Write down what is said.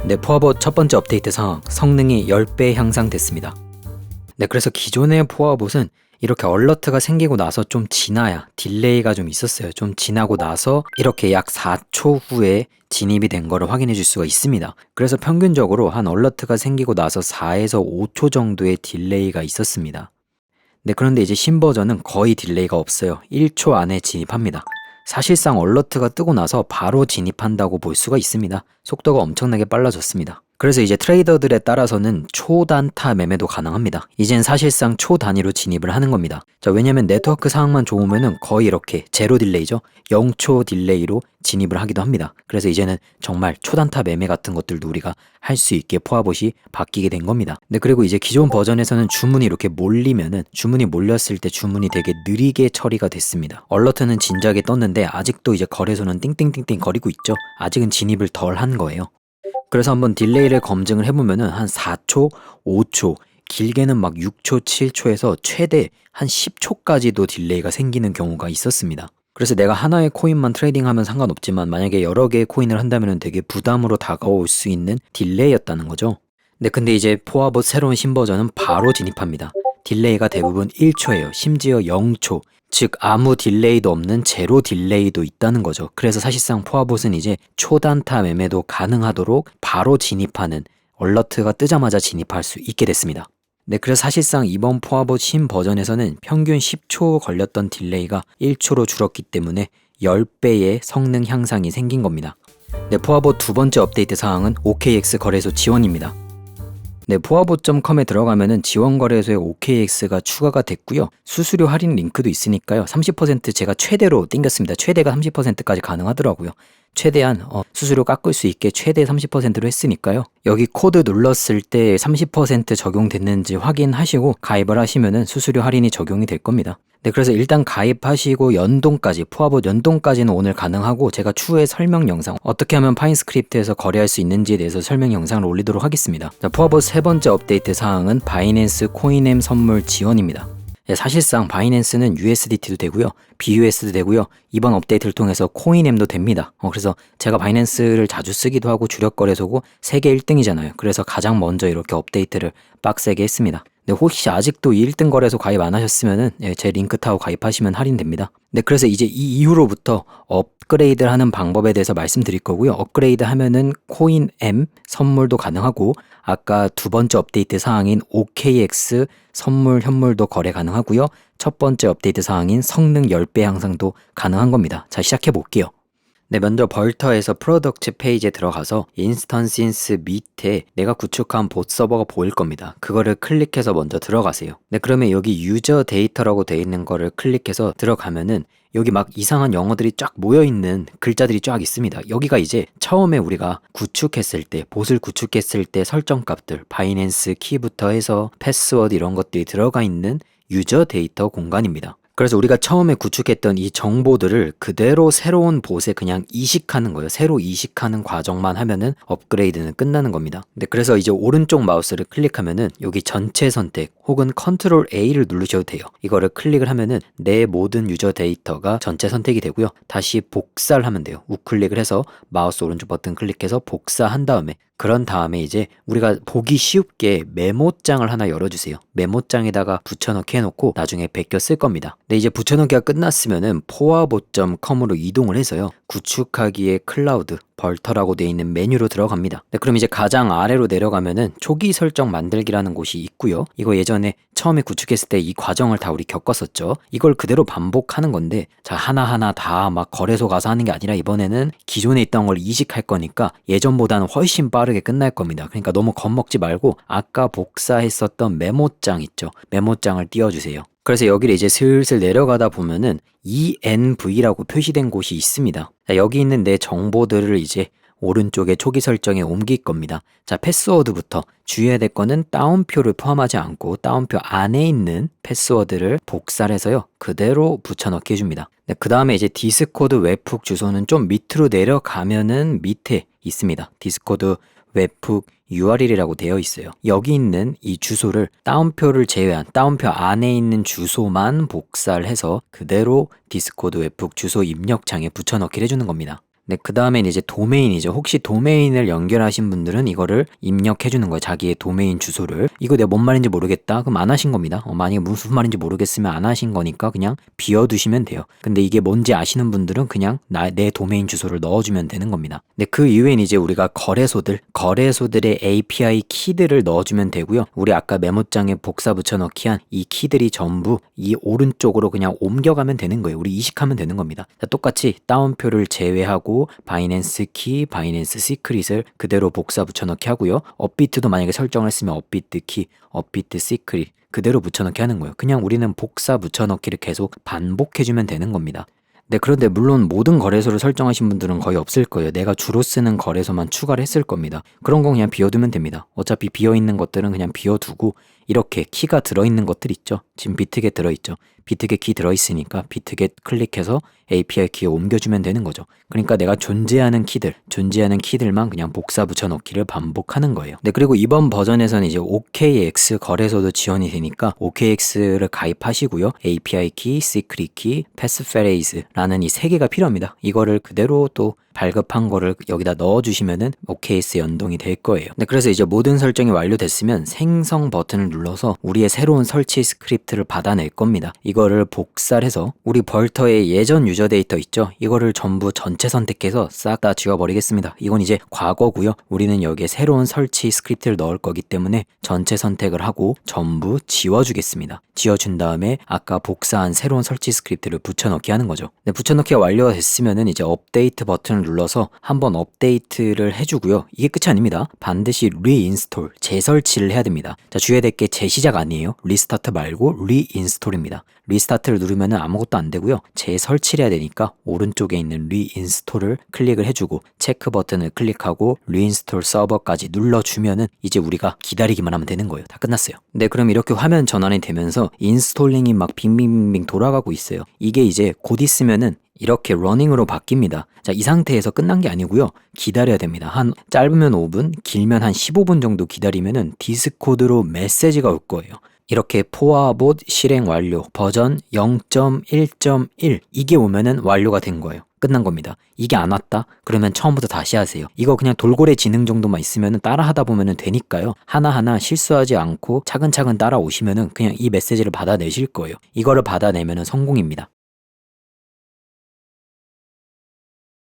네, 포화봇 첫 번째 업데이트 상황, 성능이 10배 향상됐습니다. 네, 그래서 기존의 포화봇은 이렇게 얼러트가 생기고 나서 좀 지나야 딜레이가 좀 있었어요. 좀 지나고 나서 이렇게 약 4초 후에 진입이 된 거를 확인해 줄 수가 있습니다. 그래서 평균적으로 한 얼러트가 생기고 나서 4에서 5초 정도의 딜레이가 있었습니다. 네, 그런데 이제 신버전은 거의 딜레이가 없어요. 1초 안에 진입합니다. 사실상 얼러트가 뜨고 나서 바로 진입한다고 볼 수가 있습니다. 속도가 엄청나게 빨라졌습니다. 그래서 이제 트레이더들에 따라서는 초단타 매매도 가능합니다. 이젠 사실상 초단위로 진입을 하는 겁니다. 자, 왜냐면 네트워크 상황만 좋으면은 거의 이렇게 제로 딜레이죠. 0초 딜레이로 진입을 하기도 합니다. 그래서 이제는 정말 초단타 매매 같은 것들도 우리가 할 수 있게 포화봇이 바뀌게 된 겁니다. 네, 그리고 이제 기존 버전에서는 주문이 이렇게 몰리면은 주문이 몰렸을 때 주문이 되게 느리게 처리가 됐습니다. 얼러트는 진작에 떴는데 아직도 이제 거래소는 띵띵띵띵 거리고 있죠. 아직은 진입을 덜 한 거예요. 그래서 한번 딜레이를 검증을 해보면은 한 4초, 5초, 길게는 막 6초, 7초에서 최대 한 10초까지도 딜레이가 생기는 경우가 있었습니다. 그래서 내가 하나의 코인만 트레이딩하면 상관없지만 만약에 여러 개의 코인을 한다면 되게 부담으로 다가올 수 있는 딜레이였다는 거죠. 네, 근데 이제 포화봇 새로운 신버전은 바로 진입합니다. 딜레이가 대부분 1초예요. 심지어 0초. 즉 아무 딜레이도 없는 제로 딜레이도 있다는 거죠. 그래서 사실상 포화봇은 이제 초단타 매매도 가능하도록 바로 진입하는, 얼러트가 뜨자마자 진입할 수 있게 됐습니다. 네, 그래서 사실상 이번 포화봇 신 버전에서는 평균 10초 걸렸던 딜레이가 1초로 줄었기 때문에 10배의 성능 향상이 생긴 겁니다. 네, 포화봇 두 번째 업데이트 사항은 OKX 거래소 지원입니다. 네, 포화봇.com에 들어가면은 지원 거래소에 OKX가 추가가 됐고요. 수수료 할인 링크도 있으니까요. 30% 제가 최대로 땡겼습니다. 최대가 30%까지 가능하더라고요. 최대한 수수료 깎을 수 있게 최대 30%로 했으니까요. 여기 코드 눌렀을 때 30% 적용됐는지 확인하시고 가입을 하시면은 수수료 할인이 적용이 될 겁니다. 네, 그래서 일단 가입하시고 연동까지, 포화봇 연동까지는 오늘 가능하고 제가 추후에 설명 영상, 어떻게 하면 파인스크립트에서 거래할 수 있는지에 대해서 설명 영상을 올리도록 하겠습니다. 자, 포화봇 세 번째 업데이트 사항은 바이낸스 코인엠 선물 지원입니다. 네, 사실상 바이낸스는 USDT도 되고요, BUS도 되고요, 이번 업데이트를 통해서 코인엠도 됩니다. 그래서 제가 바이낸스를 자주 쓰기도 하고 주력 거래소고 세계 1등이잖아요. 그래서 가장 먼저 이렇게 업데이트를 빡세게 했습니다. 네, 혹시 아직도 1등 거래소 가입 안 하셨으면은 제 링크 타고 가입하시면 할인됩니다. 네, 그래서 이제 이 이후로부터 업그레이드를 하는 방법에 대해서 말씀드릴 거고요. 업그레이드 하면은 코인엠 선물도 가능하고 아까 두 번째 업데이트 사항인 OKX 선물 현물도 거래 가능하고요. 첫 번째 업데이트 사항인 성능 10배 향상도 가능한 겁니다. 자, 시작해 볼게요. 네, 먼저 벌터에서 프로덕트 페이지에 들어가서 인스턴신스 밑에 내가 구축한 봇 서버가 보일 겁니다. 그거를 클릭해서 먼저 들어가세요. 네, 그러면 여기 유저 데이터라고 되어 있는 거를 클릭해서 들어가면은 여기 막 이상한 영어들이 쫙 모여있는 글자들이 쫙 있습니다. 여기가 이제 처음에 우리가 구축했을 때, 봇을 구축했을 때 설정값들, 바이낸스 키부터 해서 패스워드 이런 것들이 들어가 있는 유저 데이터 공간입니다. 그래서 우리가 처음에 구축했던 이 정보들을 그대로 새로운 봇에 그냥 이식하는 거예요. 새로 이식하는 과정만 하면은 업그레이드는 끝나는 겁니다. 네, 그래서 이제 오른쪽 마우스를 클릭하면은 여기 전체 선택 혹은 컨트롤 A를 누르셔도 돼요. 이거를 클릭을 하면은 내 모든 유저 데이터가 전체 선택이 되고요. 다시 복사를 하면 돼요. 우클릭을 해서 마우스 오른쪽 버튼 클릭해서 복사한 다음에, 그런 다음에 이제 우리가 보기 쉽게 메모장을 하나 열어주세요. 메모장에다가 붙여넣기 해놓고 나중에 베껴 쓸 겁니다. 근데 이제 붙여넣기가 끝났으면은 포화봇.com으로 이동을 해서요, 구축하기의 클라우드, 벌터라고 되어 있는 메뉴로 들어갑니다. 네, 그럼 이제 가장 아래로 내려가면은 초기 설정 만들기라는 곳이 있고요. 이거 예전에 처음에 구축했을 때 이 과정을 다 우리 겪었었죠. 이걸 그대로 반복하는 건데, 자, 하나하나 다 막 거래소 가서 하는 게 아니라 이번에는 기존에 있던 걸 이식할 거니까 예전보다는 훨씬 빠르게 끝날 겁니다. 그러니까 너무 겁먹지 말고 아까 복사했었던 메모장 있죠. 메모장을 띄워주세요. 그래서 여기를 이제 슬슬 내려가다 보면은 ENV라고 표시된 곳이 있습니다. 자, 여기 있는 내 정보들을 이제 오른쪽에 초기 설정에 옮길 겁니다. 자, 패스워드부터 주의해야 될 거는 따옴표를 포함하지 않고 따옴표 안에 있는 패스워드를 복사를 해서요, 그대로 붙여넣기 해줍니다. 네, 그 다음에 이제 디스코드 웹훅 주소는 좀 밑으로 내려가면은 밑에 있습니다. 디스코드 웹훅 URL이라고 되어 있어요. 여기 있는 이 주소를 따옴표를 제외한 따옴표 안에 있는 주소만 복사를 해서 그대로 디스코드 웹훅 주소 입력창에 붙여넣기를 해주는 겁니다. 네, 그 다음엔 이제 도메인이죠. 혹시 도메인을 연결하신 분들은 이거를 입력해 주는 거예요. 자기의 도메인 주소를. 이거 내가 뭔 말인지 모르겠다. 그럼 안 하신 겁니다. 만약에 무슨 말인지 모르겠으면 안 하신 거니까 그냥 비워두시면 돼요. 근데 이게 뭔지 아시는 분들은 그냥 내 도메인 주소를 넣어주면 되는 겁니다. 네, 그 이후엔 이제 우리가 거래소들의 API 키들을 넣어주면 되고요. 우리 아까 메모장에 복사 붙여넣기 한 이 키들이 전부 이 오른쪽으로 그냥 옮겨가면 되는 거예요. 우리 이식하면 되는 겁니다. 자, 똑같이 따옴표를 제외하고 바이낸스 키, 바이낸스 시크릿을 그대로 복사 붙여넣기 하고요. 업비트도 만약에 설정을 했으면 업비트 키, 업비트 시크릿 그대로 붙여넣기 하는 거예요. 그냥 우리는 복사 붙여넣기를 계속 반복해주면 되는 겁니다. 네, 그런데 물론 모든 거래소를 설정하신 분들은 거의 없을 거예요. 내가 주로 쓰는 거래소만 추가를 했을 겁니다. 그런 건 그냥 비워두면 됩니다. 어차피 비어있는 것들은 그냥 비워두고 이렇게 키가 들어있는 것들 있죠. 지금 비트겟 들어있죠. 비트겟 키 들어있으니까 비트겟 클릭해서 API 키에 옮겨주면 되는 거죠. 그러니까 내가 존재하는 키들만 그냥 복사 붙여넣기를 반복하는 거예요. 네, 그리고 이번 버전에서는 이제 OKX 거래소도 지원이 되니까 OKX를 가입하시고요. API 키, 시크릿 키, 패스페레이즈라는 이 세 개가 필요합니다. 이거를 그대로 또 발급한 거를 여기다 넣어주시면은 OKS 연동이 될 거예요. 네, 그래서 이제 모든 설정이 완료됐으면 생성 버튼을 눌러서 우리의 새로운 설치 스크립트를 받아낼 겁니다. 이거를 복사를 해서 우리 벌터의 예전 유저 데이터 있죠? 이거를 전부 전체 선택해서 싹 다 지워버리겠습니다. 이건 이제 과거고요. 우리는 여기에 새로운 설치 스크립트를 넣을 거기 때문에 전체 선택을 하고 전부 지워주겠습니다. 지워준 다음에 아까 복사한 새로운 설치 스크립트를 붙여넣기 하는 거죠. 네, 붙여넣기가 완료가 됐으면은 이제 업데이트 버튼을 눌러서 한번 업데이트를 해주고요. 이게 끝이 아닙니다. 반드시 리인스톨, 재설치를 해야 됩니다. 자, 주의해야 될 게 재시작 아니에요. 리스타트 말고 리인스톨입니다. 리스타트를 누르면 아무것도 안 되고요. 재설치를 해야 되니까 오른쪽에 있는 리인스톨을 클릭을 해주고 체크 버튼을 클릭하고 리인스톨 서버까지 눌러주면은 이제 우리가 기다리기만 하면 되는 거예요. 다 끝났어요. 네, 그럼 이렇게 화면 전환이 되면서 인스톨링이 막 빙빙빙 돌아가고 있어요. 이게 이제 곧 있으면은 이렇게 러닝으로 바뀝니다. 자, 이 상태에서 끝난 게 아니고요. 기다려야 됩니다. 한 짧으면 5분, 길면 한 15분 정도 기다리면은 디스코드로 메시지가 올 거예요. 이렇게 포화봇 실행 완료 버전 0.1.1 이게 오면은 완료가 된 거예요. 끝난 겁니다. 이게 안 왔다? 그러면 처음부터 다시 하세요. 이거 그냥 돌고래 지능 정도만 있으면 따라 하다 보면 되니까요. 하나하나 실수하지 않고 차근차근 따라오시면은 그냥 이 메시지를 받아내실 거예요. 이거를 받아내면은 성공입니다.